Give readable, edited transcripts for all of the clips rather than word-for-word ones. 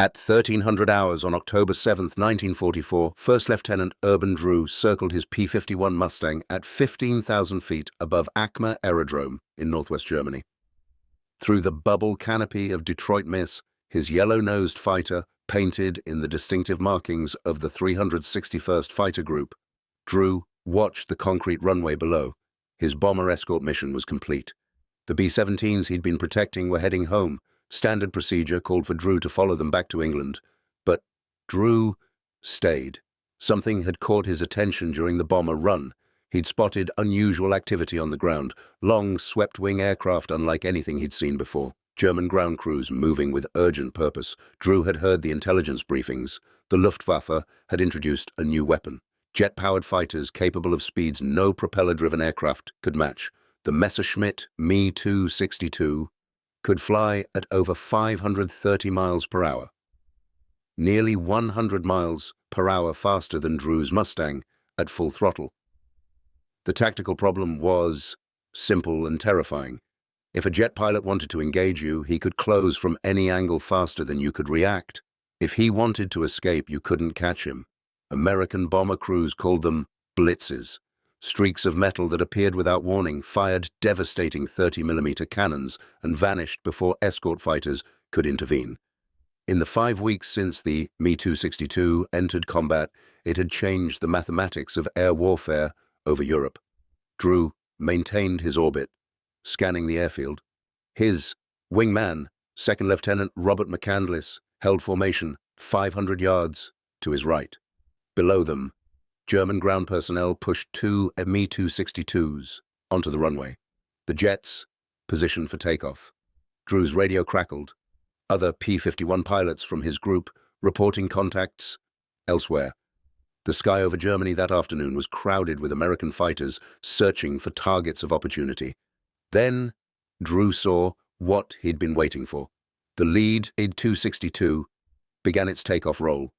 At 1300 hours on October 7, 1944, First Lieutenant Urban Drew circled his P-51 Mustang at 15,000 feet above Achmer Aerodrome in northwest Germany. Through the bubble canopy of Detroit Miss, his yellow-nosed fighter, painted in the distinctive markings of the 361st Fighter Group, Drew watched the concrete runway below. His bomber escort mission was complete. The B-17s he'd been protecting were heading home. Standard procedure called for Drew to follow them back to England. But Drew stayed. Something had caught his attention during the bomber run. He'd spotted unusual activity on the ground, long swept-wing aircraft unlike anything he'd seen before. German ground crews moving with urgent purpose. Drew had heard the intelligence briefings. The Luftwaffe had introduced a new weapon. Jet-powered fighters capable of speeds no propeller-driven aircraft could match. The Messerschmitt Me 262 could fly at over 530 miles per hour. Nearly 100 miles per hour faster than Drew's Mustang at full throttle. The tactical problem was simple and terrifying. If a jet pilot wanted to engage you, he could close from any angle faster than you could react. If he wanted to escape, you couldn't catch him. American bomber crews called them blitzes. Streaks of metal that appeared without warning, fired devastating 30mm cannons, and vanished before escort fighters could intervene. In the 5 weeks since the Me 262 entered combat, it had changed the mathematics of air warfare over Europe. Drew maintained his orbit, scanning the airfield. His wingman, Second Lieutenant Robert McCandless, held formation 500 yards to his right. Below them, German ground personnel pushed 2 Me 262s onto the runway. The jets positioned for takeoff. Drew's radio crackled. Other P-51 pilots from his group reporting contacts elsewhere. The sky over Germany that afternoon was crowded with American fighters searching for targets of opportunity. Then Drew saw what he'd been waiting for. The lead id-262 began its takeoff roll.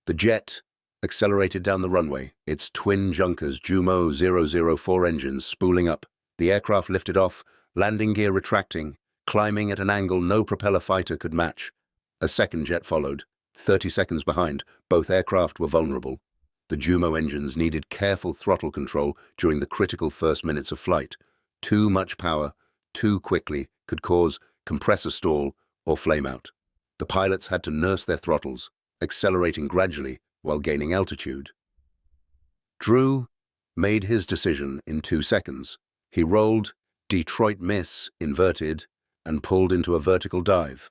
The jet accelerated down the runway, its twin Junkers Jumo 004 engines spooling up. The aircraft lifted off, landing gear retracting, climbing at an angle no propeller fighter could match. A second jet followed, 30 seconds behind. Both aircraft were vulnerable. The Jumo engines needed careful throttle control during the critical first minutes of flight. Too much power, too quickly, could cause compressor stall or flame out. The pilots had to nurse their throttles, accelerating gradually while gaining altitude. Drew made his decision in 2 seconds. He rolled Detroit Miss inverted and pulled into a vertical dive.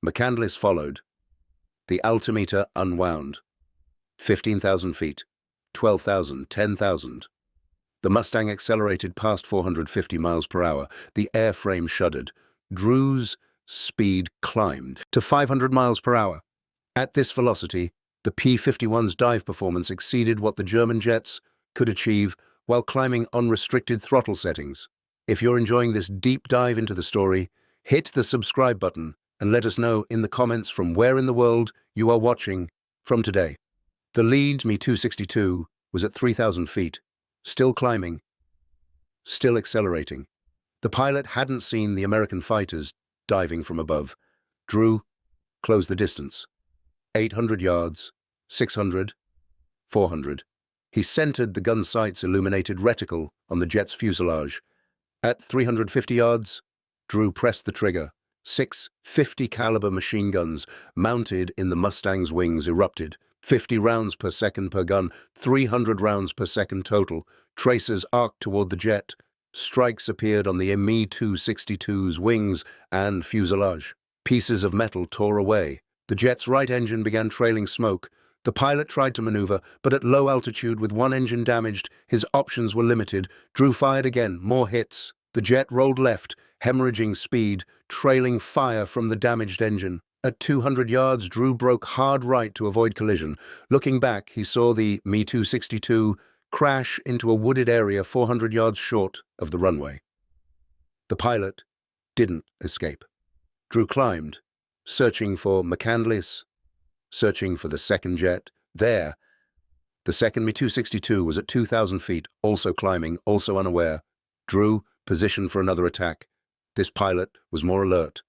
McCandless followed. The altimeter unwound. 15,000 feet, 12,000, 10,000. The Mustang accelerated past 450 miles per hour. The airframe shuddered. Drew's speed climbed to 500 miles per hour. At this velocity, the P-51's dive performance exceeded what the German jets could achieve while climbing unrestricted throttle settings. If you're enjoying this deep dive into the story, hit the subscribe button and let us know in the comments from where in the world you are watching from today. The lead Me 262 was at 3,000 feet, still climbing, still accelerating. The pilot hadn't seen the American fighters diving from above. Drew closed the distance. 800 yards, 600, 400. He centered the gun sight's illuminated reticle on the jet's fuselage. At 350 yards, Drew pressed the trigger. 6 50-caliber machine guns mounted in the Mustang's wings erupted. 50 rounds per second per gun, 300 rounds per second total. Tracers arced toward the jet. Strikes appeared on the Me 262's wings and fuselage. Pieces of metal tore away. The jet's right engine began trailing smoke. The pilot tried to maneuver, but at low altitude with one engine damaged, his options were limited. Drew fired again, more hits. The jet rolled left, hemorrhaging speed, trailing fire from the damaged engine. At 200 yards, Drew broke hard right to avoid collision. Looking back, he saw the Me 262 crash into a wooded area 400 yards short of the runway. The pilot didn't escape. Drew climbed, searching for McCandless, searching for the second jet. There, the second Me 262 was at 2,000 feet, also climbing, also unaware. Drew positioned for another attack. This pilot was more alert.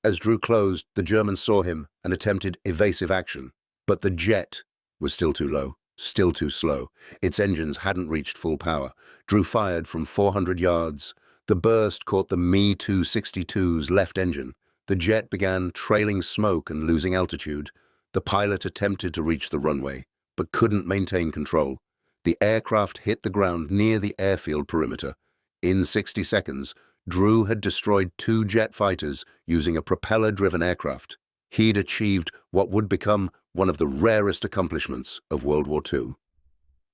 As Drew closed, the Germans saw him and attempted evasive action. But the jet was still too low, still too slow. Its engines hadn't reached full power. Drew fired from 400 yards. The burst caught the Me 262's left engine. The jet began trailing smoke and losing altitude. The pilot attempted to reach the runway, but couldn't maintain control. The aircraft hit the ground near the airfield perimeter. In 60 seconds, Drew had destroyed 2 jet fighters using a propeller-driven aircraft. He'd achieved what would become one of the rarest accomplishments of World War II.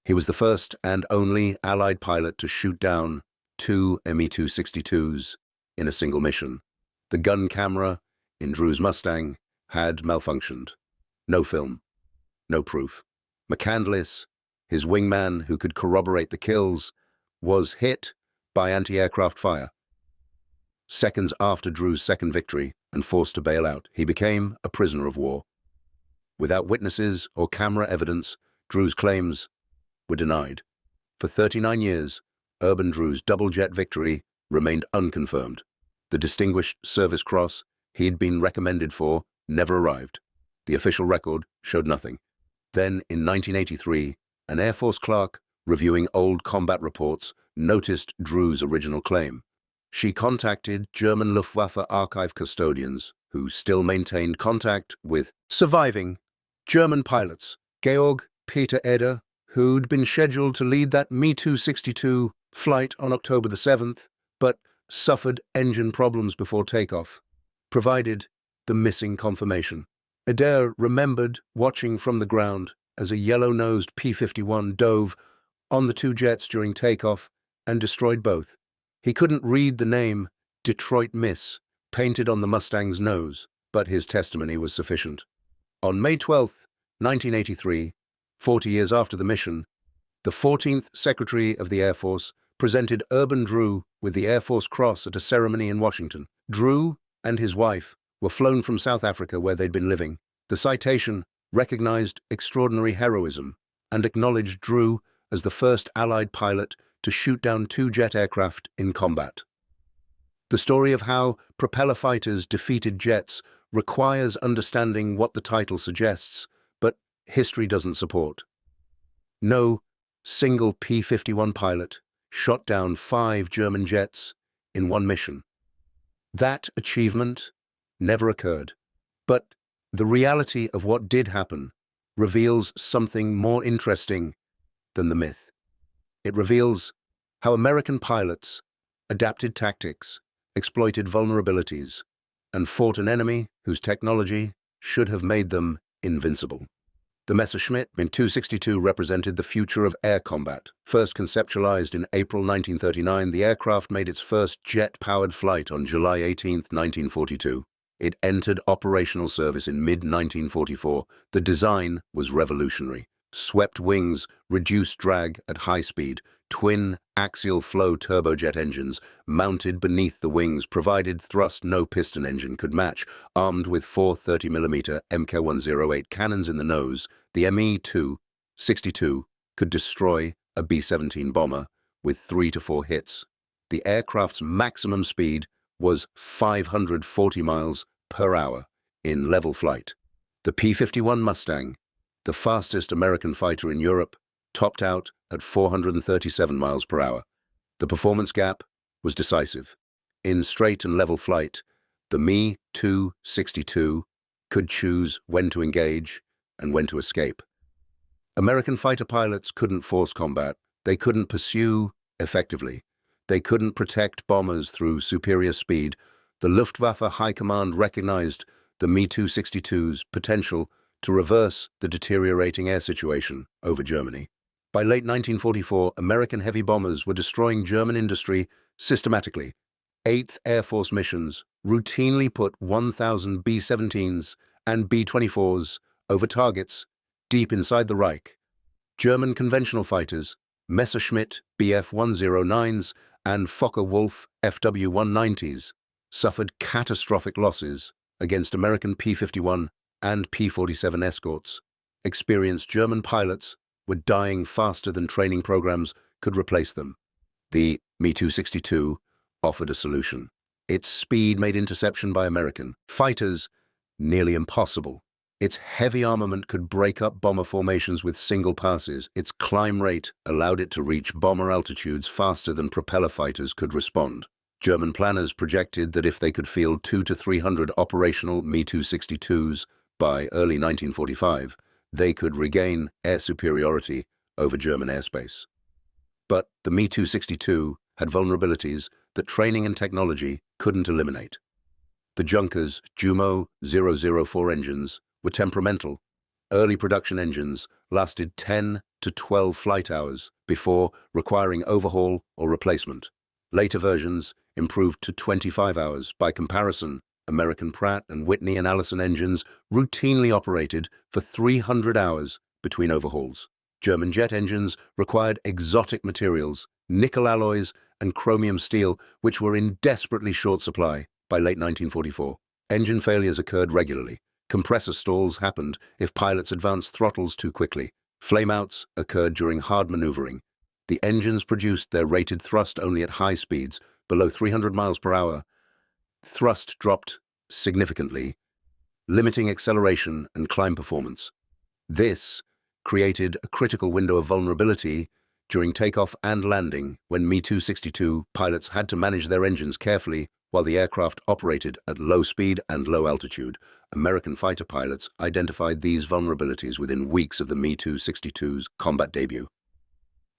He was the first and only Allied pilot to shoot down 2 Me-262s in a single mission. The gun camera in Drew's Mustang had malfunctioned. No film, no proof. McCandless, his wingman who could corroborate the kills, was hit by anti-aircraft fire. Seconds after Drew's second victory and forced to bail out, he became a prisoner of war. Without witnesses or camera evidence, Drew's claims were denied. For 39 years, Urban Drew's double-jet victory remained unconfirmed. The Distinguished Service Cross he'd been recommended for never arrived. The official record showed nothing. Then, in 1983, an Air Force clerk reviewing old combat reports noticed Drew's original claim. She contacted German Luftwaffe archive custodians who still maintained contact with surviving German pilots. Georg Peter Eder, who'd been scheduled to lead that Me-262 flight on October the 7th, but suffered engine problems before takeoff, provided the missing confirmation. Eder remembered watching from the ground as a yellow-nosed P-51 dove on the 2 jets during takeoff and destroyed both. He couldn't read the name Detroit Miss painted on the Mustang's nose, but his testimony was sufficient. On May 12, 1983, 40 years after the mission, the 14th Secretary of the Air Force presented Urban Drew with the Air Force Cross at a ceremony in Washington. Drew and his wife were flown from South Africa where they'd been living. The citation recognized extraordinary heroism and acknowledged Drew as the first Allied pilot to shoot down 2 jet aircraft in combat. The story of how propeller fighters defeated jets requires understanding what the title suggests, but history doesn't support. No single P-51 pilot shot down 5 German jets in one mission. That achievement never occurred, but the reality of what did happen reveals something more interesting than the myth. It reveals how American pilots adapted tactics, exploited vulnerabilities, and fought an enemy whose technology should have made them invincible. The Messerschmitt Me 262 represented the future of air combat. First conceptualized in April 1939, the aircraft made its first jet-powered flight on July 18, 1942. It entered operational service in mid-1944. The design was revolutionary. Swept wings, reduced drag at high speed, twin axial flow turbojet engines mounted beneath the wings provided thrust no piston engine could match. Armed with 4 30mm Mk108 cannons in the nose, the Me-262 could destroy a B-17 bomber with 3 to 4 hits. The aircraft's maximum speed was 540 miles per hour in level flight. The P-51 Mustang, the fastest American fighter in Europe, topped out at 437 miles per hour. The performance gap was decisive. In straight and level flight, the Me-262 could choose when to engage and when to escape. American fighter pilots couldn't force combat. They couldn't pursue effectively. They couldn't protect bombers through superior speed. The Luftwaffe High Command recognized the Me-262's potential to reverse the deteriorating air situation over Germany. By late 1944, American heavy bombers were destroying German industry systematically. 8th Air Force missions routinely put 1,000 B-17s and B-24s over targets deep inside the Reich. German conventional fighters, Messerschmitt Bf-109s and Focke-Wulf FW-190s, suffered catastrophic losses against American P-51 and P-47 escorts. Experienced German pilots were dying faster than training programs could replace them. The Me-262 offered a solution. Its speed made interception by American fighters nearly impossible. Its heavy armament could break up bomber formations with single passes. Its climb rate allowed it to reach bomber altitudes faster than propeller fighters could respond. German planners projected that if they could field 200 to 300 operational Me-262s by early 1945, they could regain air superiority over German airspace. But the Me-262 had vulnerabilities that training and technology couldn't eliminate. The Junkers Jumo 004 engines were temperamental. Early production engines lasted 10 to 12 flight hours before requiring overhaul or replacement. Later versions improved to 25 hours. By comparison, American Pratt and Whitney and Allison engines routinely operated for 300 hours between overhauls. German jet engines required exotic materials, nickel alloys and chromium steel, which were in desperately short supply by late 1944. Engine failures occurred regularly. Compressor stalls happened if pilots advanced throttles too quickly. Flameouts occurred during hard maneuvering. The engines produced their rated thrust only at high speeds, below 300 miles per hour. Thrust dropped significantly, limiting acceleration and climb performance. This created a critical window of vulnerability during takeoff and landing when Me-262 pilots had to manage their engines carefully while the aircraft operated at low speed and low altitude. American fighter pilots identified these vulnerabilities within weeks of the Me-262's combat debut.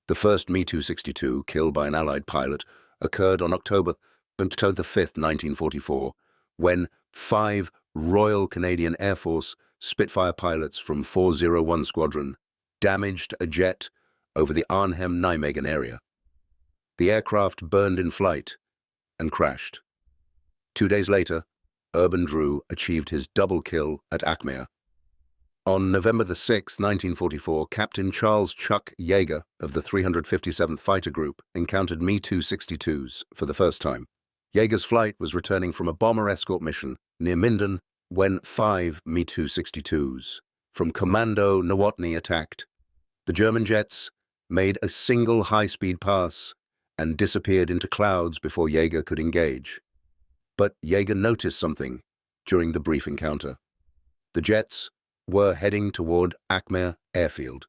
The first Me-262 killed by an Allied pilot occurred on October 5, 1944, when 5 Royal Canadian Air Force Spitfire pilots from 401 Squadron damaged a jet over the Arnhem-Nijmegen area. The aircraft burned in flight and crashed. 2 days later, Urban Drew achieved his double kill at Achmer. On November 6, 1944, Captain Charles Chuck Yeager of the 357th Fighter Group encountered Me-262s for the first time. Yeager's flight was returning from a bomber escort mission near Minden when 5 Me-262s from Commando Nowotny attacked. The German jets made a single high-speed pass and disappeared into clouds before Yeager could engage. But Yeager noticed something during the brief encounter. The jets were heading toward Achmer Airfield.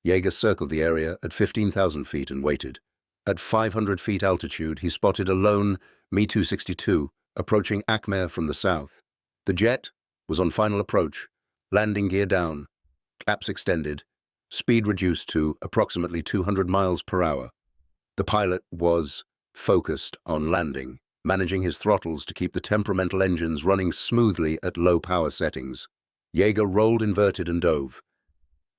Yeager circled the area at 15,000 feet and waited. At 500 feet altitude, he spotted a lone Me-262 approaching Achmer from the south. The jet was on final approach, landing gear down, flaps extended, speed reduced to approximately 200 miles per hour. The pilot was focused on landing, managing his throttles to keep the temperamental engines running smoothly at low power settings. Yeager rolled inverted and dove.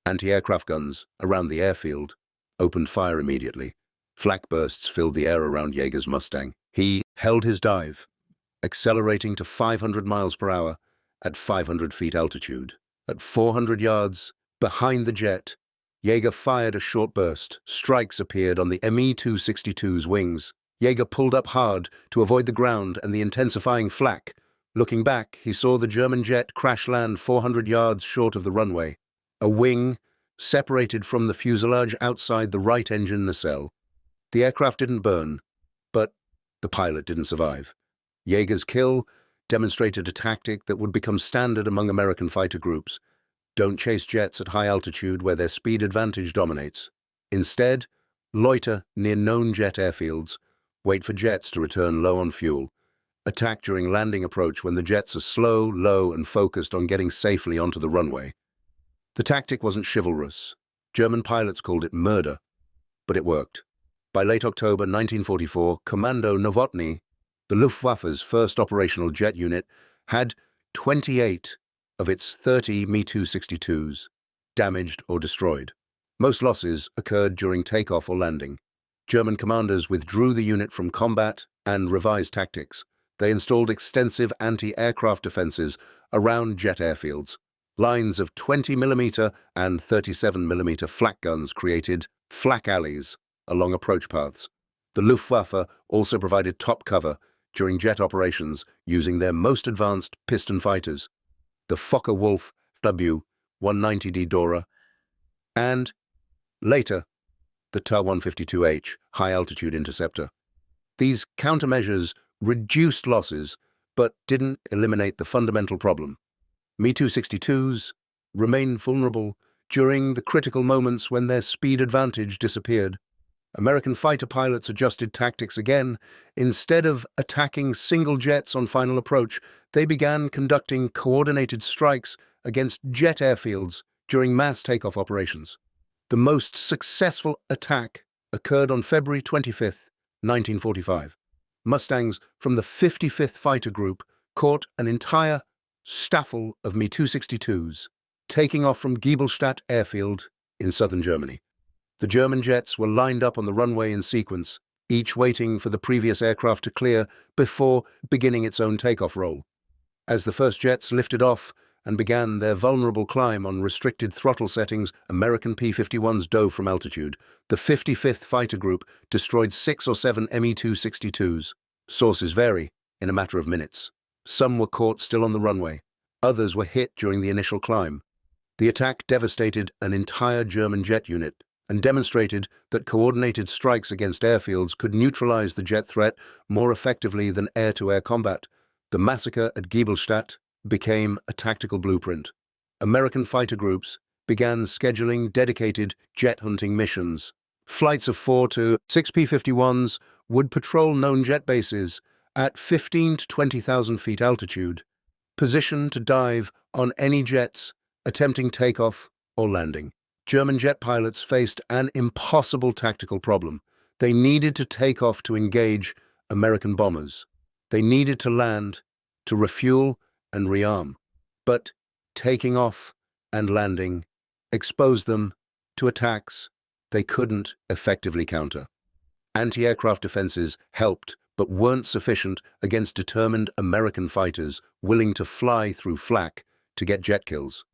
Anti-aircraft guns around the airfield opened fire immediately. Flak bursts filled the air around Yeager's Mustang. He held his dive, accelerating to 500 miles per hour at 500 feet altitude. At 400 yards behind the jet, Yeager fired a short burst. Strikes appeared on the Me-262's wings. Yeager pulled up hard to avoid the ground and the intensifying flak. Looking back, he saw the German jet crash land 400 yards short of the runway. A wing separated from the fuselage outside the right engine nacelle. The aircraft didn't burn, but the pilot didn't survive. Yeager's kill demonstrated a tactic that would become standard among American fighter groups. Don't chase jets at high altitude where their speed advantage dominates. Instead, loiter near known jet airfields, wait for jets to return low on fuel. Attack during landing approach when the jets are slow, low, and focused on getting safely onto the runway. The tactic wasn't chivalrous. German pilots called it murder, but it worked. By late October 1944, Commando Nowotny, the Luftwaffe's first operational jet unit, had 28 of its 30 Me-262s damaged or destroyed. Most losses occurred during takeoff or landing. German commanders withdrew the unit from combat and revised tactics. They installed extensive anti-aircraft defenses around jet airfields. Lines of 20mm and 37mm flak guns created flak alleys along approach paths. The Luftwaffe also provided top cover during jet operations using their most advanced piston fighters, the Focke-Wulf W-190D Dora, and, later, the Ta-152H high-altitude interceptor. These countermeasures reduced losses, but didn't eliminate the fundamental problem. Me-262s remained vulnerable during the critical moments when their speed advantage disappeared. American fighter pilots adjusted tactics again. Instead of attacking single jets on final approach, they began conducting coordinated strikes against jet airfields during mass takeoff operations. The most successful attack occurred on February 25, 1945. Mustangs from the 55th Fighter Group caught an entire staffel of Me-262s, taking off from Giebelstadt Airfield in southern Germany. The German jets were lined up on the runway in sequence, each waiting for the previous aircraft to clear before beginning its own takeoff roll. As the first jets lifted off and began their vulnerable climb on restricted throttle settings, American P-51s dove from altitude. The 55th Fighter Group destroyed 6 or 7 Me-262s. Sources vary in a matter of minutes. Some were caught still on the runway. Others were hit during the initial climb. The attack devastated an entire German jet unit and demonstrated that coordinated strikes against airfields could neutralize the jet threat more effectively than air-to-air combat. The massacre at Giebelstadt became a tactical blueprint. American fighter groups began scheduling dedicated jet hunting missions. Flights of 4 to 6 P-51s would patrol known jet bases at 15 to 20,000 feet altitude, positioned to dive on any jets attempting takeoff or landing. German jet pilots faced an impossible tactical problem. They needed to take off to engage American bombers. They needed to land to refuel and rearm. But taking off and landing exposed them to attacks they couldn't effectively counter. Anti-aircraft defenses helped, but weren't sufficient against determined American fighters willing to fly through flak to get jet kills.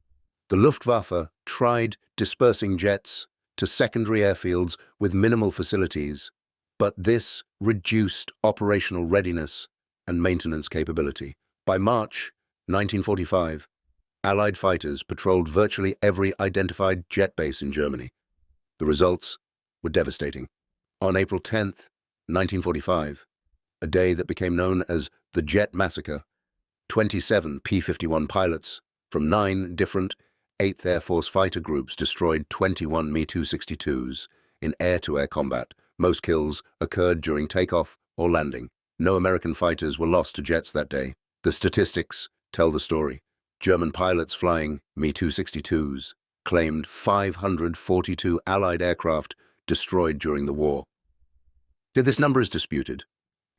The Luftwaffe tried dispersing jets to secondary airfields with minimal facilities, but this reduced operational readiness and maintenance capability. By March 1945, Allied fighters patrolled virtually every identified jet base in Germany. The results were devastating. On April 10, 1945, a day that became known as the Jet Massacre, 27 P-51 pilots from 9 different 8th Air Force fighter groups destroyed 21 Me-262s in air-to-air combat. Most kills occurred during takeoff or landing. No American fighters were lost to jets that day. The statistics tell the story. German pilots flying Me-262s claimed 542 Allied aircraft destroyed during the war. This number is disputed.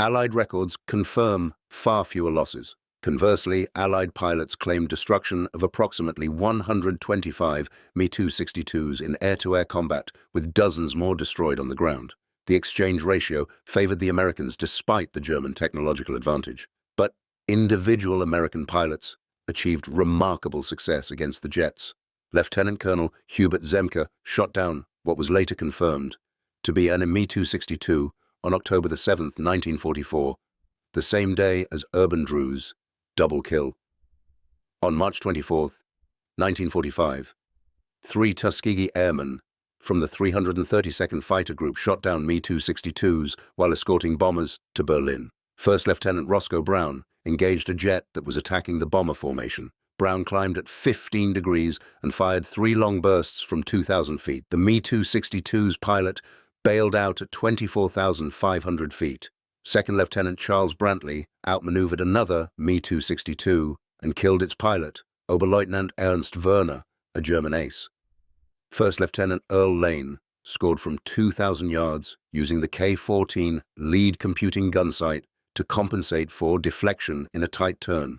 Allied records confirm far fewer losses. Conversely, Allied pilots claimed destruction of approximately 125 Me-262s in air-to-air combat, with dozens more destroyed on the ground. The exchange ratio favored the Americans despite the German technological advantage. But individual American pilots achieved remarkable success against the jets. Lieutenant Colonel Hubert Zemke shot down what was later confirmed to be an Me-262 on October 7, 1944, the same day as Urban Drew's double kill. On March 24, 1945, 3 Tuskegee airmen from the 332nd Fighter Group shot down Me-262s while escorting bombers to Berlin. First Lieutenant Roscoe Brown engaged a jet that was attacking the bomber formation. Brown climbed at 15 degrees and fired 3 long bursts from 2,000 feet. The Me-262's pilot bailed out at 24,500 feet. Second Lieutenant Charles Brantley outmaneuvered another Me-262 and killed its pilot, Oberleutnant Ernst Werner, a German ace. First Lieutenant Earl Lane scored from 2,000 yards using the K-14 lead computing gun sight to compensate for deflection in a tight turn.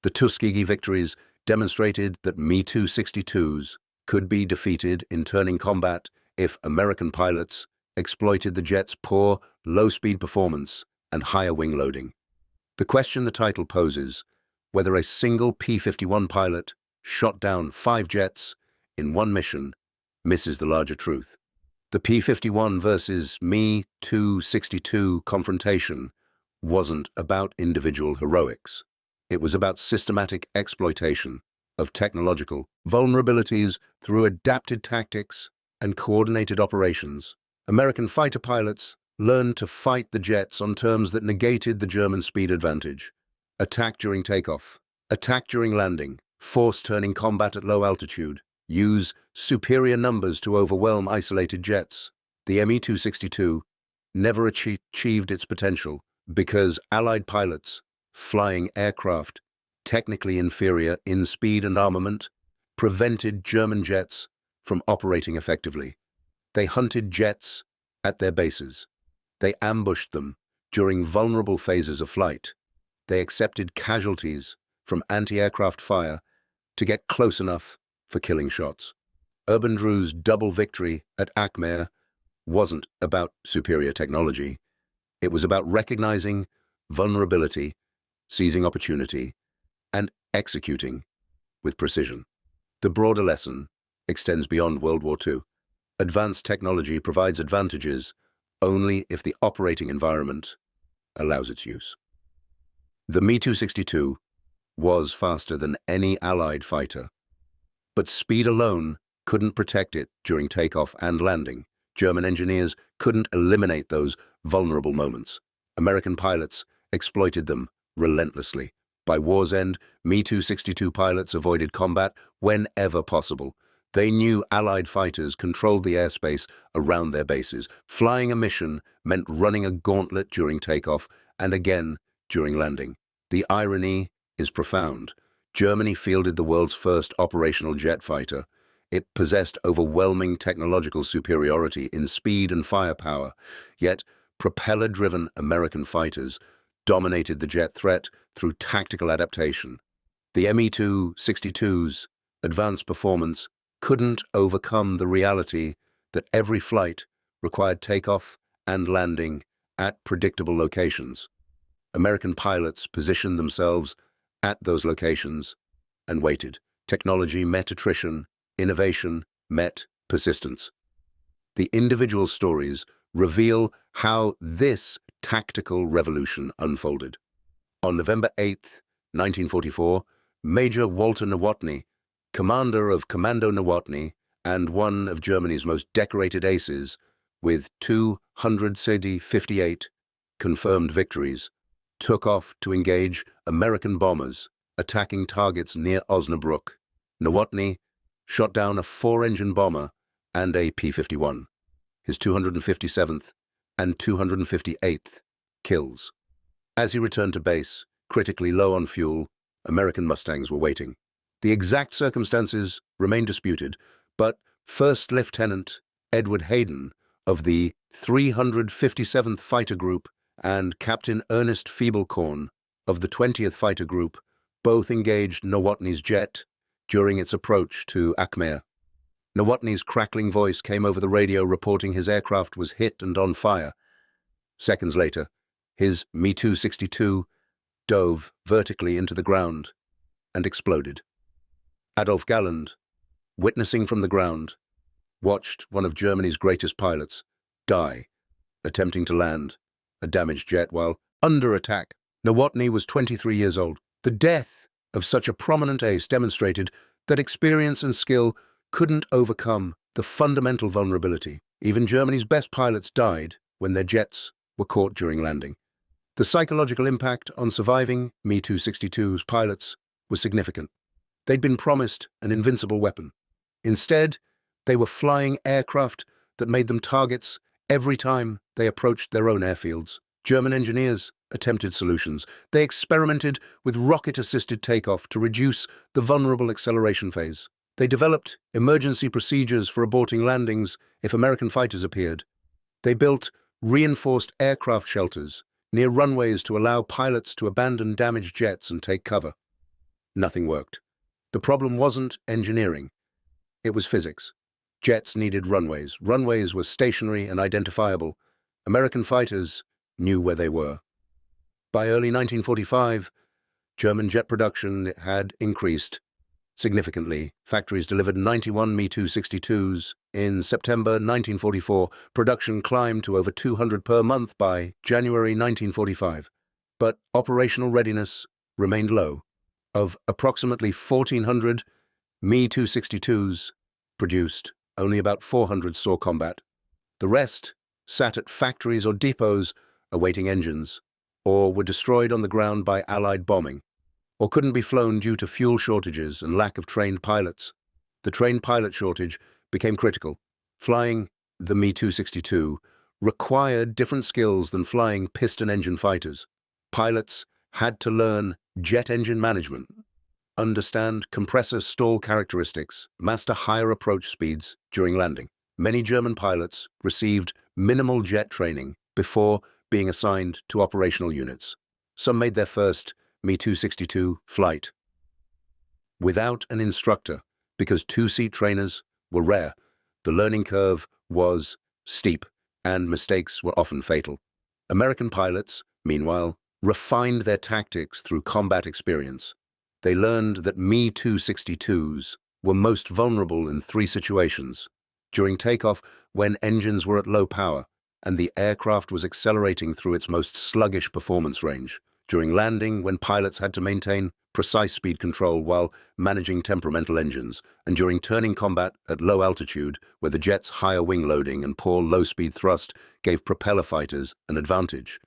The Tuskegee victories demonstrated that Me-262s could be defeated in turning combat if American pilots exploited the jet's poor, low-speed performance and higher wing loading. The question the title poses, whether a single P-51 pilot shot down 5 jets in one mission, misses the larger truth. The P-51 versus Me-262 confrontation wasn't about individual heroics. It was about systematic exploitation of technological vulnerabilities through adapted tactics and coordinated operations. American fighter pilots learned to fight the jets on terms that negated the German speed advantage. Attack during takeoff, attack during landing, force turning combat at low altitude, use superior numbers to overwhelm isolated jets. The Me-262 never achieved its potential because Allied pilots, flying aircraft technically inferior in speed and armament, prevented German jets from operating effectively. They hunted jets at their bases. They ambushed them during vulnerable phases of flight. They accepted casualties from anti-aircraft fire to get close enough for killing shots. Erbendru's double victory at Achmer wasn't about superior technology. It was about recognizing vulnerability, seizing opportunity, and executing with precision. The broader lesson extends beyond World War II. Advanced technology provides advantages only if the operating environment allows its use. The Me-262 was faster than any Allied fighter, but speed alone couldn't protect it during takeoff and landing. German engineers couldn't eliminate those vulnerable moments. American pilots exploited them relentlessly. By war's end, Me-262 pilots avoided combat whenever possible. They knew Allied fighters controlled the airspace around their bases. Flying a mission meant running a gauntlet during takeoff and again during landing. The irony is profound. Germany fielded the world's first operational jet fighter. It possessed overwhelming technological superiority in speed and firepower, yet propeller-driven American fighters dominated the jet threat through tactical adaptation. The Me-262's advanced performance couldn't overcome the reality that every flight required takeoff and landing at predictable locations. American pilots positioned themselves at those locations and waited. Technology met attrition, innovation met persistence. The individual stories reveal how this tactical revolution unfolded. On November 8, 1944, Major Walter Nowotny, commander of Commando Nowotny and one of Germany's most decorated aces, with 258 confirmed victories, took off to engage American bombers attacking targets near Osnabrück. Nowotny shot down a 4-engine bomber and a P-51, his 257th and 258th kills. As he returned to base, critically low on fuel, American Mustangs were waiting. The exact circumstances remain disputed, but First Lieutenant Edward Hayden of the 357th Fighter Group and Captain Ernest Fiebelkorn of the 20th Fighter Group both engaged Nowotny's jet during its approach to Achmer. Nowotny's crackling voice came over the radio reporting his aircraft was hit and on fire. Seconds later, his Me-262 dove vertically into the ground and exploded. Adolf Galland, witnessing from the ground, watched one of Germany's greatest pilots die, attempting to land a damaged jet while under attack. Nowotny was 23 years old. The death of such a prominent ace demonstrated that experience and skill couldn't overcome the fundamental vulnerability. Even Germany's best pilots died when their jets were caught during landing. The psychological impact on surviving Me-262's pilots was significant. They'd been promised an invincible weapon. Instead, they were flying aircraft that made them targets every time they approached their own airfields. German engineers attempted solutions. They experimented with rocket-assisted takeoff to reduce the vulnerable acceleration phase. They developed emergency procedures for aborting landings if American fighters appeared. They built reinforced aircraft shelters near runways to allow pilots to abandon damaged jets and take cover. Nothing worked. The problem wasn't engineering. It was physics. Jets needed runways. Runways were stationary and identifiable. American fighters knew where they were. By early 1945, German jet production had increased significantly. Factories delivered 91 Me-262s. In September 1944, production climbed to over 200 per month by January 1945. But operational readiness remained low. Of approximately 1,400 Me-262s produced, only about 400 saw combat. The rest sat at factories or depots awaiting engines, or were destroyed on the ground by Allied bombing, or couldn't be flown due to fuel shortages and lack of trained pilots. The trained pilot shortage became critical. Flying the Me-262 required different skills than flying piston-engine fighters. Pilots had to learn jet engine management, understand compressor stall characteristics, master higher approach speeds during landing. Many German pilots received minimal jet training before being assigned to operational units. Some made their first Me-262 flight without an instructor because two-seat trainers were rare. The learning curve was steep, and mistakes were often fatal. American pilots, meanwhile, refined their tactics through combat experience. They learned that Me-262s were most vulnerable in three situations: during takeoff, when engines were at low power and the aircraft was accelerating through its most sluggish performance range; during landing, when pilots had to maintain precise speed control while managing temperamental engines; and during turning combat at low altitude, where the jet's higher wing loading and poor low-speed thrust gave propeller fighters an advantage.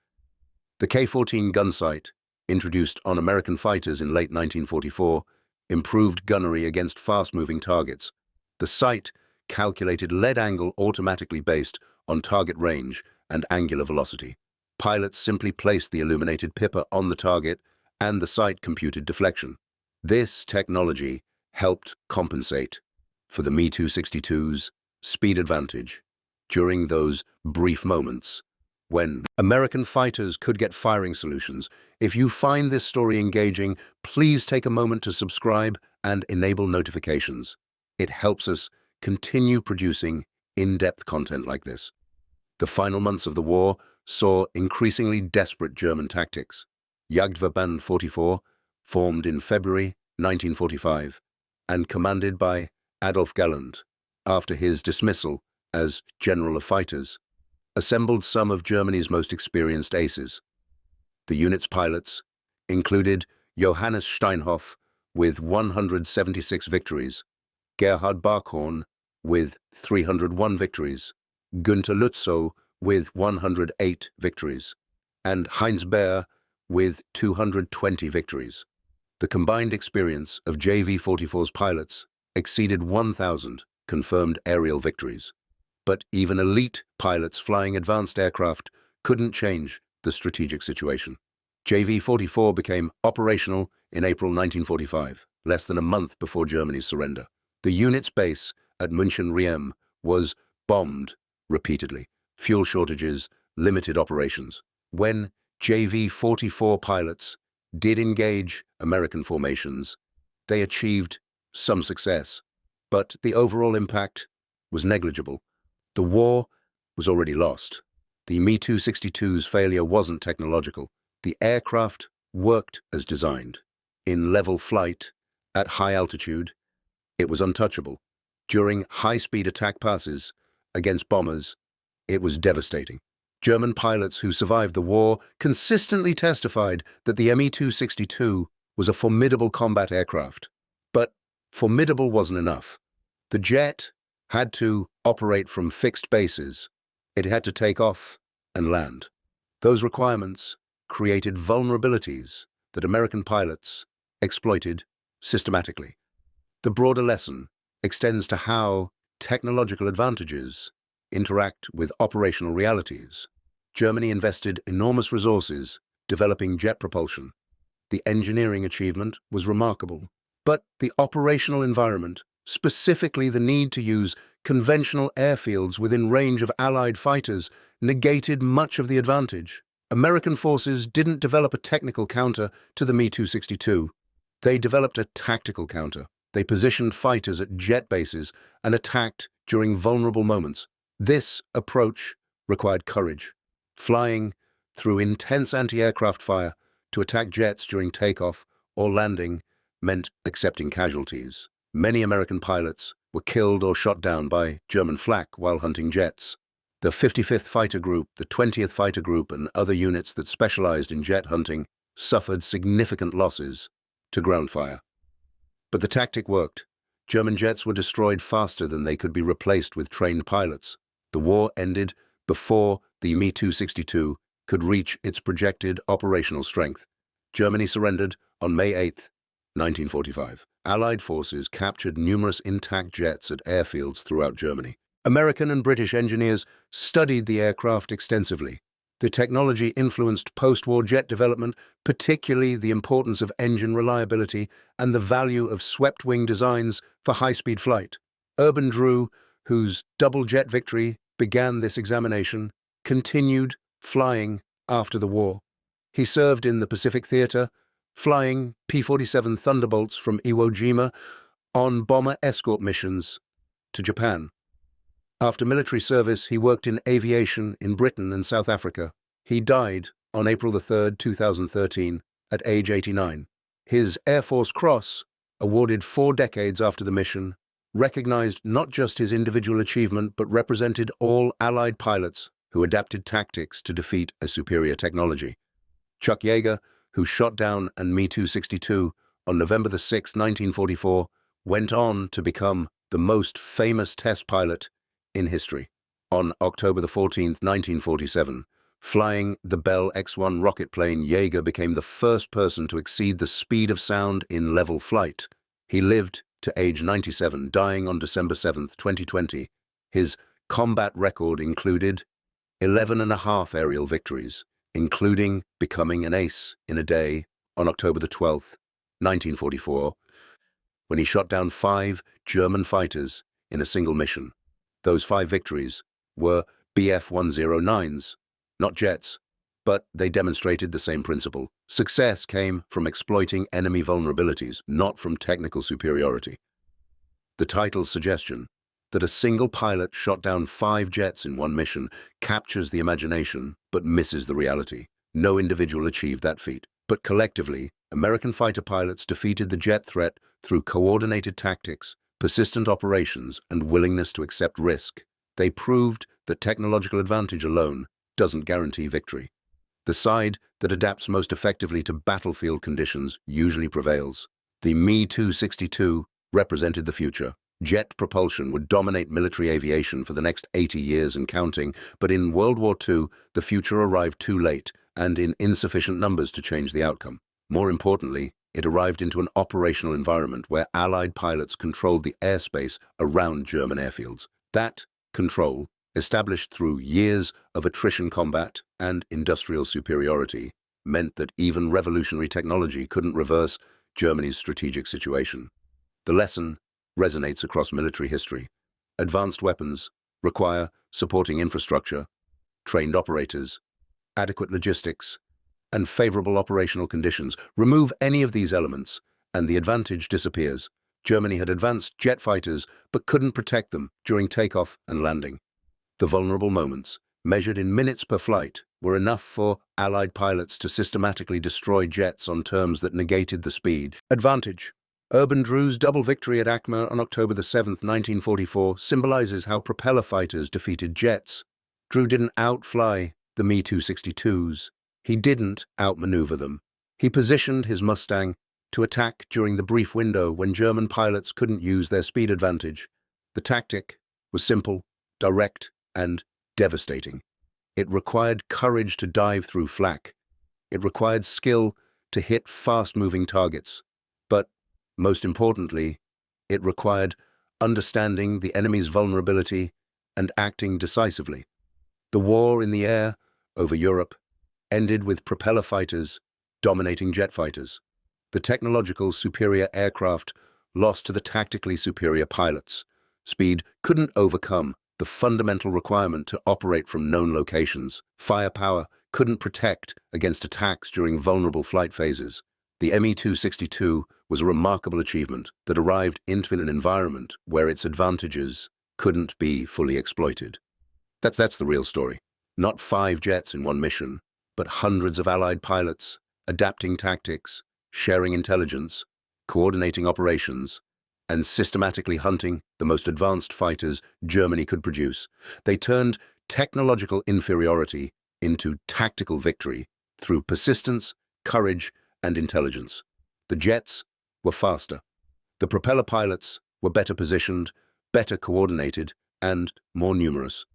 The K-14 gun sight, introduced on American fighters in late 1944, improved gunnery against fast-moving targets. The sight calculated lead angle automatically based on target range and angular velocity. Pilots simply placed the illuminated pipper on the target, and the sight computed deflection. This technology helped compensate for the Me-262's speed advantage during those brief moments when American fighters could get firing solutions. If you find this story engaging, please take a moment to subscribe and enable notifications. It helps us continue producing in-depth content like this. The final months of the war saw increasingly desperate German tactics. Jagdverband 44, formed in February 1945 and commanded by Adolf Galland after his dismissal as General of Fighters, assembled some of Germany's most experienced aces. The unit's pilots included Johannes Steinhoff with 176 victories, Gerhard Barkhorn with 301 victories, Günther Lützow with 108 victories, and Heinz Beer with 220 victories. The combined experience of JV-44's pilots exceeded 1,000 confirmed aerial victories. But even elite pilots flying advanced aircraft couldn't change the strategic situation. JV-44 became operational in April 1945, less than a month before Germany's surrender. The unit's base at München-Riem was bombed repeatedly. Fuel shortages limited operations. When JV-44 pilots did engage American formations, they achieved some success, but the overall impact was negligible. The war was already lost. The Me-262's failure wasn't technological. The aircraft worked as designed. In level flight, at high altitude, it was untouchable. During high-speed attack passes against bombers, it was devastating. German pilots who survived the war consistently testified that the Me-262 was a formidable combat aircraft. But formidable wasn't enough. The jet had to operate from fixed bases. It had to take off and land. Those requirements created vulnerabilities that American pilots exploited systematically. The broader lesson extends to how technological advantages interact with operational realities. Germany invested enormous resources developing jet propulsion. The engineering achievement was remarkable, but the operational environment, specifically the need to use conventional airfields within range of Allied fighters, negated much of the advantage. American forces didn't develop a technical counter to the Me-262. They developed a tactical counter. They positioned fighters at jet bases and attacked during vulnerable moments. This approach required courage. Flying through intense anti-aircraft fire to attack jets during takeoff or landing meant accepting casualties. Many American pilots were killed or shot down by German flak while hunting jets. The 55th Fighter Group, the 20th Fighter Group, and other units that specialized in jet hunting suffered significant losses to ground fire. But the tactic worked. German jets were destroyed faster than they could be replaced with trained pilots. The war ended before the Me-262 could reach its projected operational strength. Germany surrendered on May 8, 1945. Allied forces captured numerous intact jets at airfields throughout Germany. American and British engineers studied the aircraft extensively. The technology influenced post-war jet development, particularly the importance of engine reliability and the value of swept-wing designs for high-speed flight. Urban Drew, whose double-jet victory began this examination, continued flying after the war. He served in the Pacific Theater, flying P-47 Thunderbolts from Iwo Jima on bomber escort missions to Japan. After military service, he worked in aviation in Britain and South Africa. He died on April 3, 2013, at age 89. His Air Force Cross, awarded 4 decades after the mission, recognized not just his individual achievement but represented all Allied pilots who adapted tactics to defeat a superior technology. Chuck Yeager, who shot down an Me-262 on November 6, 1944, went on to become the most famous test pilot in history. On October 14, 1947, flying the Bell X-1 rocket plane, Yeager became the first person to exceed the speed of sound in level flight. He lived to age 97, dying on December 7, 2020. His combat record included 11.5 aerial victories, including becoming an ace in a day on October 12, 1944, when he shot down 5 German fighters in a single mission. Those 5 victories were Bf-109s, not jets, but they demonstrated the same principle. Success came from exploiting enemy vulnerabilities, not from technical superiority. The title's suggestion that a single pilot shot down 5 jets in one mission captures the imagination but misses the reality. No individual achieved that feat, but collectively, American fighter pilots defeated the jet threat through coordinated tactics, persistent operations, and willingness to accept risk. They proved that technological advantage alone doesn't guarantee victory. The side that adapts most effectively to battlefield conditions usually prevails. The Me-262 represented the future. Jet propulsion would dominate military aviation for the next 80 years and counting, but in World War II, the future arrived too late and in insufficient numbers to change the outcome. More importantly, it arrived into an operational environment where Allied pilots controlled the airspace around German airfields. That control, established through years of attrition combat and industrial superiority, meant that even revolutionary technology couldn't reverse Germany's strategic situation. The lesson resonates across military history. Advanced weapons require supporting infrastructure, trained operators, adequate logistics, and favorable operational conditions. Remove any of these elements, and the advantage disappears. Germany had advanced jet fighters but couldn't protect them during takeoff and landing. The vulnerable moments, measured in minutes per flight, were enough for Allied pilots to systematically destroy jets on terms that negated the speed advantage. Urban Drew's double victory at Achmer on October 7, 1944, symbolizes how propeller fighters defeated jets. Drew didn't outfly the Me-262s. He didn't outmaneuver them. He positioned his Mustang to attack during the brief window when German pilots couldn't use their speed advantage. The tactic was simple, direct, and devastating. It required courage to dive through flak. It required skill to hit fast-moving targets. But, most importantly, it required understanding the enemy's vulnerability and acting decisively. The war in the air over Europe ended with propeller fighters dominating jet fighters. The technological superior aircraft lost to the tactically superior pilots. Speed couldn't overcome the fundamental requirement to operate from known locations. Firepower couldn't protect against attacks during vulnerable flight phases. The Me-262 was a remarkable achievement that arrived into an environment where its advantages couldn't be fully exploited. That's the real story. Not 5 jets in one mission, but hundreds of Allied pilots, adapting tactics, sharing intelligence, coordinating operations, and systematically hunting the most advanced fighters Germany could produce. They turned technological inferiority into tactical victory through persistence, courage, and intelligence. The jets were faster. The propeller pilots were better positioned, better coordinated, and more numerous.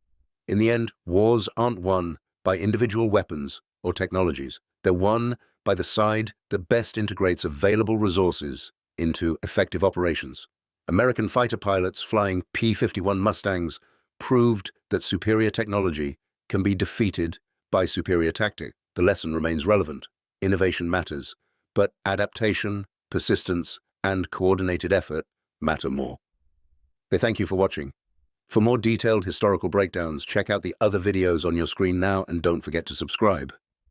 In the end, wars aren't won by individual weapons or technologies. They're won by the side that best integrates available resources into effective operations. American fighter pilots flying P-51 Mustangs proved that superior technology can be defeated by superior tactics. The lesson remains relevant. Innovation matters, but adaptation, persistence, and coordinated effort matter more. Thank you for watching. For more detailed historical breakdowns, check out the other videos on your screen now and don't forget to subscribe.